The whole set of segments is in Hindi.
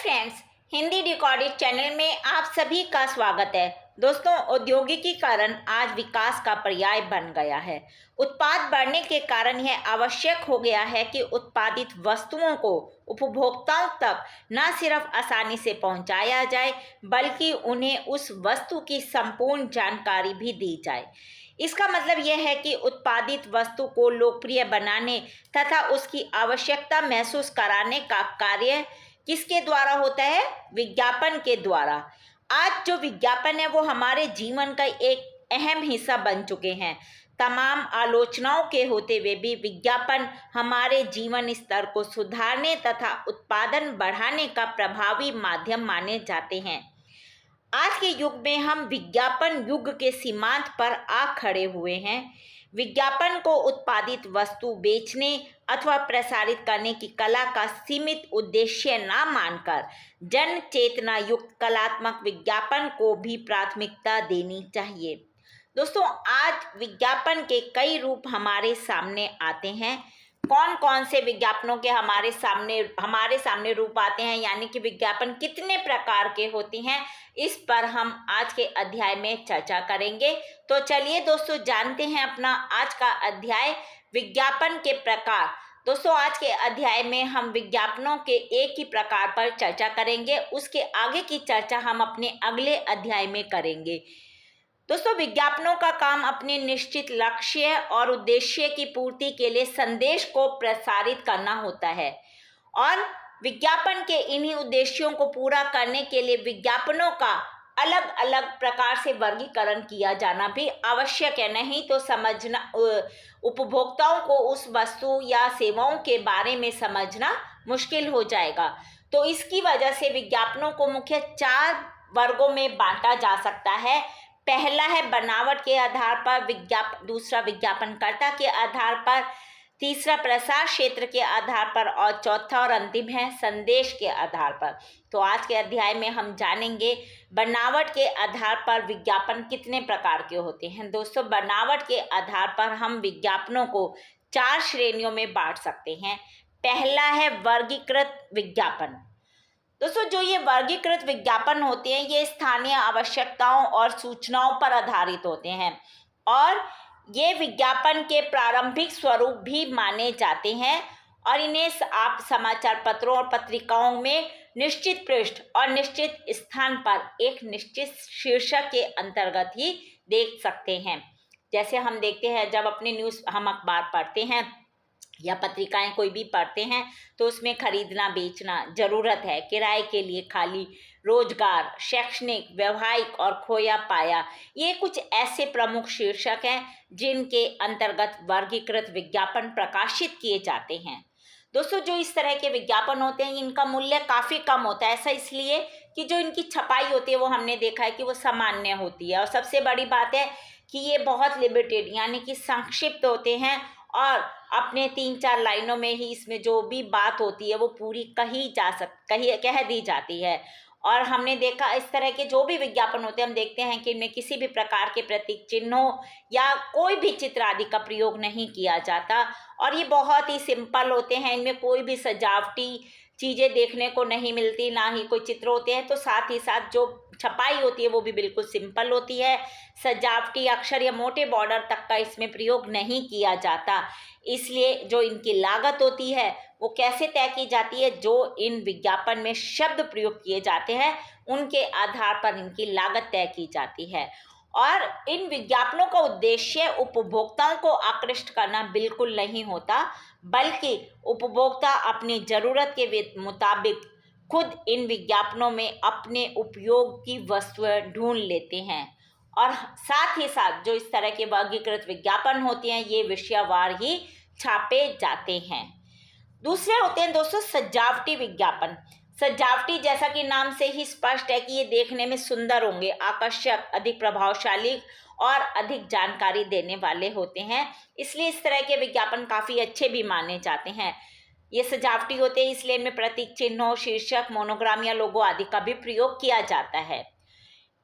फ्रेंड्स, हिंदी रिकॉर्डेड चैनल में आप सभी का स्वागत है। दोस्तों, औद्योगिकीकरण आज विकास का पर्याय बन गया है। उत्पाद बढ़ने के कारण यह आवश्यक हो गया है कि उत्पादित वस्तुओं को उपभोक्ताओं तक न सिर्फ आसानी से पहुंचाया जाए, बल्कि उन्हें उस वस्तु की संपूर्ण जानकारी भी दी जाए। इसका मतलब यह है कि उत्पादित वस्तु को लोकप्रिय बनाने तथा उसकी आवश्यकता महसूस कराने का कार्य किसके द्वारा होता है? विज्ञापन के द्वारा। आज जो विज्ञापन है वो हमारे जीवन का एक अहम हिस्सा बन चुके हैं। तमाम आलोचनाओं के होते हुए भी विज्ञापन हमारे जीवन स्तर को सुधारने तथा उत्पादन बढ़ाने का प्रभावी माध्यम माने जाते हैं। आज के युग में हम विज्ञापन युग के सीमांत पर आ खड़े हुए हैं। विज्ञापन को उत्पादित वस्तु बेचने अथवा प्रसारित करने की कला का सीमित उद्देश्य न मानकर जन चेतना युक्त कलात्मक विज्ञापन को भी प्राथमिकता देनी चाहिए। दोस्तों, आज विज्ञापन के कई रूप हमारे सामने आते हैं। कौन कौन से विज्ञापनों के हमारे सामने रूप आते हैं, यानी कि विज्ञापन कितने प्रकार के होते हैं, इस पर हम आज के अध्याय में चर्चा करेंगे। तो चलिए दोस्तों, जानते हैं अपना आज का अध्याय, विज्ञापन के प्रकार। दोस्तों, आज के अध्याय में हम विज्ञापनों के एक ही प्रकार पर चर्चा करेंगे। उसके आगे की चर्चा हम अपने अगले अध्याय में करेंगे। दोस्तों, विज्ञापनों का काम अपने निश्चित लक्ष्य और उद्देश्य की पूर्ति के लिए संदेश को प्रसारित करना होता है, और विज्ञापन के इन्हीं उद्देश्यों को पूरा करने के लिए विज्ञापनों का अलग अलग प्रकार से वर्गीकरण किया जाना भी आवश्यक है। नहीं तो समझना, उपभोक्ताओं को उस वस्तु या सेवाओं के बारे में समझना मुश्किल हो जाएगा। तो इसकी वजह से विज्ञापनों को मुख्य 4 वर्गों में बांटा जा सकता है। पहला है बनावट के आधार पर, दूसरा विज्ञापनकर्ता के आधार पर, तीसरा प्रसार क्षेत्र के आधार पर, और चौथा और अंतिम है संदेश के आधार पर। तो आज के अध्याय में हम जानेंगे बनावट के आधार पर विज्ञापन कितने प्रकार के होते हैं। दोस्तों, बनावट के आधार पर हम विज्ञापनों को 4 श्रेणियों में बांट सकते हैं। पहला है वर्गीकृत विज्ञापन। दोस्तों, जो ये वर्गीकृत विज्ञापन होते हैं, ये स्थानीय आवश्यकताओं और सूचनाओं पर आधारित होते हैं, और ये विज्ञापन के प्रारंभिक स्वरूप भी माने जाते हैं, और इन्हें आप समाचार पत्रों और पत्रिकाओं में निश्चित पृष्ठ और निश्चित स्थान पर एक निश्चित शीर्षक के अंतर्गत ही देख सकते हैं। जैसे हम देखते हैं, जब अपने हम अखबार पढ़ते हैं या पत्रिकाएं कोई भी पढ़ते हैं, तो उसमें खरीदना बेचना, जरूरत है, किराए के लिए खाली, रोजगार, शैक्षणिक, व्यवहारिक और खोया पाया, ये कुछ ऐसे प्रमुख शीर्षक हैं जिनके अंतर्गत वर्गीकृत विज्ञापन प्रकाशित किए जाते हैं। दोस्तों, जो इस तरह के विज्ञापन होते हैं, इनका मूल्य काफ़ी कम होता है। ऐसा इसलिए कि जो इनकी छपाई होती है वो हमने देखा है कि वो सामान्य होती है, और सबसे बड़ी बात है कि ये बहुत लिमिटेड यानी कि संक्षिप्त होते हैं, और अपने 3-4 लाइनों में ही इसमें जो भी बात होती है वो पूरी कह दी जाती है। और हमने देखा इस तरह के जो भी विज्ञापन होते हैं, हम देखते हैं कि इनमें किसी भी प्रकार के प्रतीक चिन्हों या कोई भी चित्र आदि का प्रयोग नहीं किया जाता, और ये बहुत ही सिंपल होते हैं। इनमें कोई भी सजावटी चीज़ें देखने को नहीं मिलती, ना ही कोई चित्र होते हैं। तो साथ ही साथ जो छपाई होती है वो भी बिल्कुल सिंपल होती है। सजावटी अक्षर या मोटे बॉर्डर तक का इसमें प्रयोग नहीं किया जाता। इसलिए जो इनकी लागत होती है वो कैसे तय की जाती है? जो इन विज्ञापन में शब्द प्रयोग किए जाते हैं उनके आधार पर इनकी लागत तय की जाती है। और इन विज्ञापनों का उद्देश्य उपभोक्ताओं को आकृष्ट करना बिल्कुल नहीं होता, बल्कि उपभोक्ता अपनी ज़रूरत के मुताबिक खुद इन विज्ञापनों में अपने उपयोग की वस्तुएं ढूंढ लेते हैं। और साथ ही साथ जो इस तरह के वर्गीकृत विज्ञापन होते हैं, ये विषयवार ही छापे जाते हैं। दूसरे होते हैं दोस्तों सजावटी विज्ञापन। सजावटी, जैसा कि नाम से ही स्पष्ट है कि ये देखने में सुंदर होंगे, आकर्षक, अधिक प्रभावशाली और अधिक जानकारी देने वाले होते हैं, इसलिए इस तरह के विज्ञापन काफ़ी अच्छे भी माने जाते हैं। ये सजावटी होते हैं, इसलिए इनमें प्रतीक चिन्हों, शीर्षक, मोनोग्राम या लोगो आदि का भी प्रयोग किया जाता है।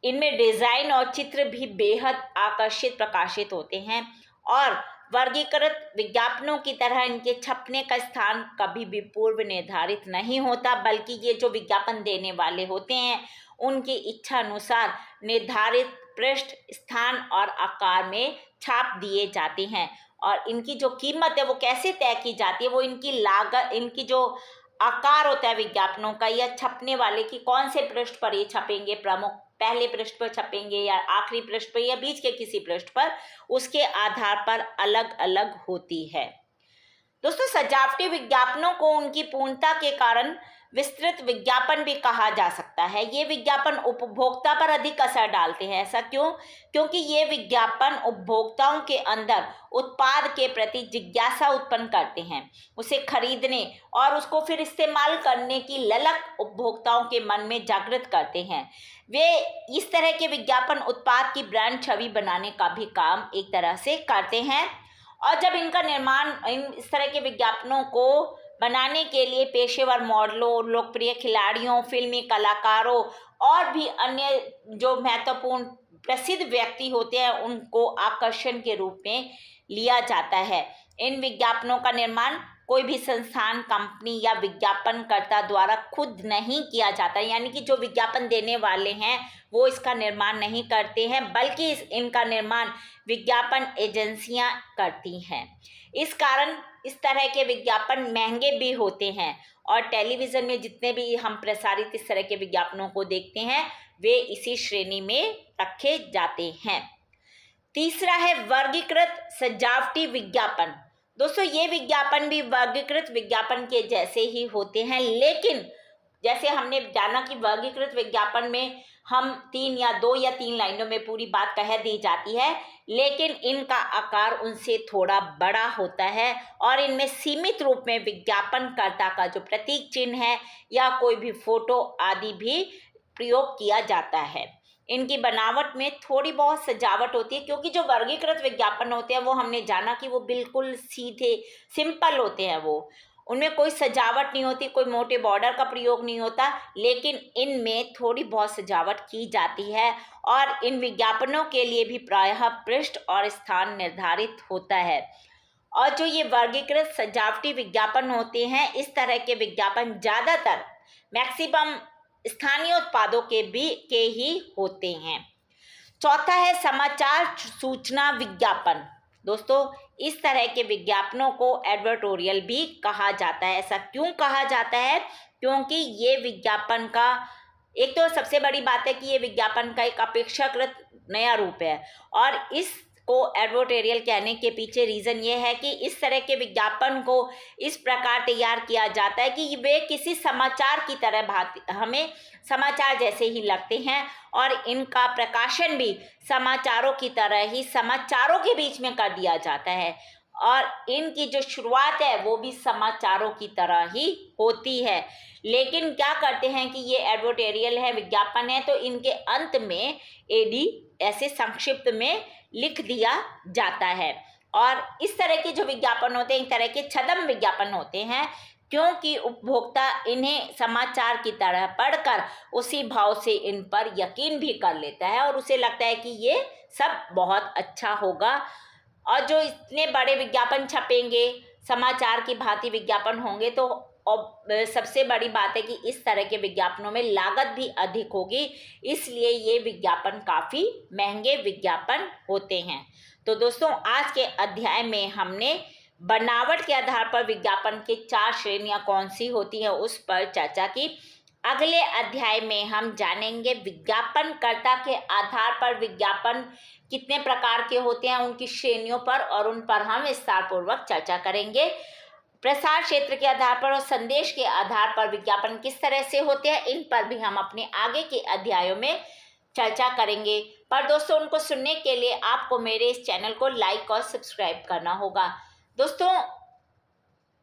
इनमें डिज़ाइन और चित्र भी बेहद आकर्षित प्रकाशित होते हैं, और वर्गीकृत विज्ञापनों की तरह इनके छपने का स्थान कभी भी पूर्व निर्धारित नहीं होता, बल्कि ये जो विज्ञापन देने वाले होते हैं उनकी इच्छा अनुसार निर्धारित पृष्ठ, स्थान और आकार में छाप दिए जाते हैं। और इनकी जो कीमत है वो कैसे तय की जाती है, वो इनकी लागत, इनकी जो आकार होता है विज्ञापनों का या छपने वाले की, कौन से पृष्ठ पर ये छपेंगे, प्रमुख पहले पृष्ठ पर छपेंगे या आखिरी पृष्ठ पर या बीच के किसी पृष्ठ पर, उसके आधार पर अलग अलग होती है। दोस्तों, सजावटी विज्ञापनों को उनकी पूर्णता के कारण विस्तृत विज्ञापन भी कहा जा सकता है। ये विज्ञापन उपभोक्ता पर अधिक असर डालते हैं। ऐसा क्यों? क्योंकि ये विज्ञापन उपभोक्ताओं के अंदर उत्पाद के प्रति जिज्ञासा उत्पन्न करते हैं, उसे खरीदने और उसको फिर इस्तेमाल करने की ललक उपभोक्ताओं के मन में जागृत करते हैं। वे इस तरह के विज्ञापन उत्पाद की ब्रांड छवि बनाने का भी काम एक तरह से करते हैं। और जब इनका निर्माण, इस तरह के विज्ञापनों को बनाने के लिए पेशेवर मॉडलों, लोकप्रिय खिलाड़ियों, फिल्मी कलाकारों और भी अन्य जो महत्वपूर्ण प्रसिद्ध व्यक्ति होते हैं उनको आकर्षण के रूप में लिया जाता है। इन विज्ञापनों का निर्माण कोई भी संस्थान, कंपनी या विज्ञापनकर्ता द्वारा खुद नहीं किया जाता, यानी कि जो विज्ञापन देने वाले हैं वो इसका निर्माण नहीं करते हैं, बल्कि इनका निर्माण विज्ञापन एजेंसियां करती हैं। इस कारण इस तरह के विज्ञापन महंगे भी होते हैं और टेलीविज़न में जितने भी हम प्रसारित इस तरह के विज्ञापनों को देखते हैं वे इसी श्रेणी में रखे जाते हैं। तीसरा है वर्गीकृत सजावटी विज्ञापन। दोस्तों, ये विज्ञापन भी वर्गीकृत विज्ञापन के जैसे ही होते हैं, लेकिन जैसे हमने जाना कि वर्गीकृत विज्ञापन में हम 3 या 2 या 3 लाइनों में पूरी बात कह दी जाती है, लेकिन इनका आकार उनसे थोड़ा बड़ा होता है और इनमें सीमित रूप में विज्ञापनकर्ता का जो प्रतीक चिन्ह है या कोई भी फोटो आदि भी प्रयोग किया जाता है। इनकी बनावट में थोड़ी बहुत सजावट होती है, क्योंकि जो वर्गीकृत विज्ञापन होते हैं वो हमने जाना कि वो बिल्कुल सीधे सिंपल होते हैं, वो उनमें कोई सजावट नहीं होती, कोई मोटे बॉर्डर का प्रयोग नहीं होता, लेकिन इनमें थोड़ी बहुत सजावट की जाती है और इन विज्ञापनों के लिए भी प्रायः पृष्ठ और स्थान निर्धारित होता है। और जो ये वर्गीकृत सजावटी विज्ञापन होते हैं, इस तरह के विज्ञापन ज़्यादातर मैक्सिमम स्थानीय उत्पादों के ही होते हैं। चौथा है समाचार सूचना विज्ञापन। दोस्तों, इस तरह के विज्ञापनों को एडवर्टोरियल भी कहा जाता है। ऐसा क्यों कहा जाता है? क्योंकि ये विज्ञापन का, एक तो सबसे बड़ी बात है कि ये विज्ञापन का एक अपेक्षाकृत नया रूप है और इसको एडवर्टोरियल कहने के पीछे रीज़न ये है कि इस तरह के विज्ञापन को इस प्रकार तैयार किया जाता है कि वे किसी समाचार की तरह भांति हमें समाचार जैसे ही लगते हैं और इनका प्रकाशन भी समाचारों की तरह ही समाचारों के बीच में कर दिया जाता है और इनकी जो शुरुआत है वो भी समाचारों की तरह ही होती है। लेकिन क्या करते हैं कि ये एडवर्टोरियल है, विज्ञापन है, तो इनके अंत में एडी ऐसे संक्षिप्त में लिख दिया जाता है। और इस तरह के जो विज्ञापन होते हैं एक तरह के छद्म विज्ञापन होते हैं, क्योंकि उपभोक्ता इन्हें समाचार की तरह पढ़कर उसी भाव से इन पर यकीन भी कर लेता है और उसे लगता है कि ये सब बहुत अच्छा होगा। और जो इतने बड़े विज्ञापन छपेंगे, समाचार की भांति विज्ञापन होंगे, तो और सबसे बड़ी बात है कि इस तरह के विज्ञापनों में लागत भी अधिक होगी, इसलिए ये विज्ञापन काफ़ी महंगे विज्ञापन होते हैं। तो दोस्तों, आज के अध्याय में हमने बनावट के आधार पर विज्ञापन के 4 श्रेणियां कौन सी होती हैं उस पर चर्चा की। अगले अध्याय में हम जानेंगे विज्ञापनकर्ता के आधार पर विज्ञापन कितने प्रकार के होते हैं, उनकी श्रेणियों पर, और उन पर हम विस्तारपूर्वक चर्चा करेंगे। प्रसार क्षेत्र के आधार पर और संदेश के आधार पर विज्ञापन किस तरह से होते हैं, इन पर भी हम अपने आगे के अध्यायों में चर्चा करेंगे। पर दोस्तों, उनको सुनने के लिए आपको मेरे इस चैनल को लाइक और सब्सक्राइब करना होगा। दोस्तों,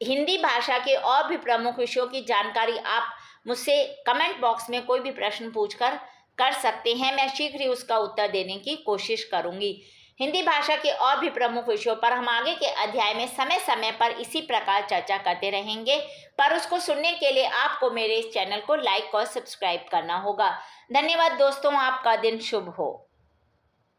हिंदी भाषा के और भी प्रमुख विषयों की जानकारी आप मुझसे कमेंट बॉक्स में कोई भी प्रश्न पूछकर कर सकते हैं। मैं शीघ्र ही उसका उत्तर देने की कोशिश करूंगी। हिंदी भाषा के और भी प्रमुख विषयों पर हम आगे के अध्याय में समय समय पर इसी प्रकार चर्चा करते रहेंगे, पर उसको सुनने के लिए आपको मेरे इस चैनल को लाइक और सब्सक्राइब करना होगा। धन्यवाद दोस्तों, आपका दिन शुभ हो।